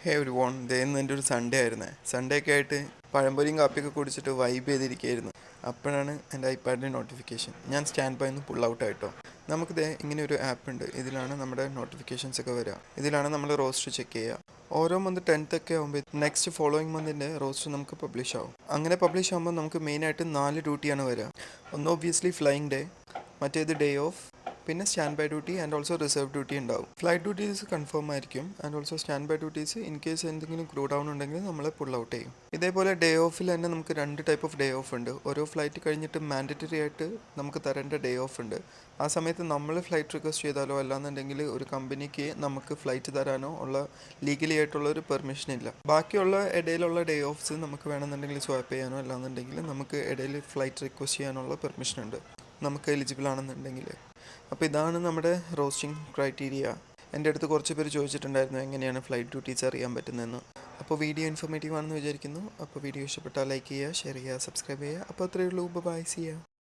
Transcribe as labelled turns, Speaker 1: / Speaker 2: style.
Speaker 1: ഹേ every one, ഇന്ന് എൻ്റെ ഒരു സൺഡേ ആയിരുന്നേ. സൺഡേ ഒക്കെ ആയിട്ട് പഴംപൊരിയും കാപ്പിയൊക്കെ കുടിച്ചിട്ട് വൈബ് ചെയ്തിരിക്കുകയായിരുന്നു. അപ്പോഴാണ് എൻ്റെ ഐപാഡിൻ്റെ നോട്ടിഫിക്കേഷൻ. ഞാൻ സ്റ്റാൻഡ് ബൈ നിന്ന് പുൾ ഔട്ട് ആയിട്ടോ. ഇങ്ങനെ ഒരു ആപ്പ് ഉണ്ട്. ഇതിലാണ് നമ്മുടെ നോട്ടിഫിക്കേഷൻസ് ഒക്കെ വരിക. ഇതിലാണ് നമ്മൾ റോസ്റ്റർ ചെക്ക് ചെയ്യുക. ഓരോ മന്ത് 10th ഒക്കെ ആകുമ്പോൾ നെക്സ്റ്റ് ഫോളോയിങ് മന്തിൻ്റെ റോസ്റ്റർ നമുക്ക് പബ്ലിഷ് ആവും. അങ്ങനെ പബ്ലിഷ് ആകുമ്പോൾ നമുക്ക് മെയിനായിട്ട് 4 ഡ്യൂട്ടിയാണ് വരിക. ഒന്ന് ഒബ്വിയസ്ലി ഫ്ലൈയിങ് ഡേ, മറ്റേത് ഡേ ഓഫ്, പിന്നെ stand by duty and also reserve duty ഉണ്ടാവും. ഫ്ലൈറ്റ് ഡ്യൂട്ടീസ് കൺഫേം ആയിരിക്കും and also stand by duties in case എന്തെങ്കിലും ക്രൂ ഡൗൺ ഉണ്ടെങ്കിൽ നമ്മൾ പുൾ ഔട്ട് ചെയ്യും. ഇതേപോലെ ഡേ ഓഫിൽ തന്നെ നമുക്ക് 2 ടൈപ്പ് ഓഫ് ഡേ ഓഫ് ഉണ്ട്. ഓരോ ഫ്ലൈറ്റ് കഴിഞ്ഞിട്ട് മാൻഡറ്ററി ആയിട്ട് നമുക്ക് തരേണ്ട ഡേ ഓഫ് ഉണ്ട്. ആ സമയത്ത് നമ്മൾ ഫ്ലൈറ്റ് റിക്വസ്റ്റ് ചെയ്താലോ അല്ലാന്നുണ്ടെങ്കിൽ ഒരു കമ്പനിക്ക് നമുക്ക് ഫ്ലൈറ്റ് തരാനോ ഉള്ള ലീഗലി ആയിട്ടുള്ള ഒരു പെർമിഷൻ ഇല്ല. ബാക്കിയുള്ള ഇടയിലുള്ള ഡേ ഓഫ്സ് നമുക്ക് വേണമെന്നുണ്ടെങ്കിൽ സ്വാപ്പ് ചെയ്യാനോ അല്ലാന്നുണ്ടെങ്കിൽ നമുക്ക് ഇടയിൽ ഫ്ലൈറ്റ് റിക്വസ്റ്റ് ചെയ്യാനുള്ള പെർമിഷൻ ഉണ്ട്, നമുക്ക് എലിജിബിൾ ആണെന്നുണ്ടെങ്കിൽ. അപ്പോൾ ഇതാണ് നമ്മുടെ റോസ്റ്റിംഗ് ക്രൈറ്റീരിയ. എൻ്റെ അടുത്ത് കുറച്ച് പേര് ചോദിച്ചിട്ടുണ്ടായിരുന്നു എങ്ങനെയാണ് ഫ്ലൈറ്റ് ഡ്യൂട്ടീസ് അറിയാൻ പറ്റുന്നതെന്ന്. അപ്പോൾ വീഡിയോ ഇൻഫോർമേറ്റീവ് ആണെന്ന് വിചാരിക്കുന്നു. അപ്പോൾ വീഡിയോ ഇഷ്ടപ്പെട്ടാൽ ലൈക്ക് ചെയ്യുക, ഷെയർ ചെയ്യുക, സബ്സ്ക്രൈബ് ചെയ്യുക. അപ്പോൾ അത്രയേ ഉള്ളൂ. Bye, see U.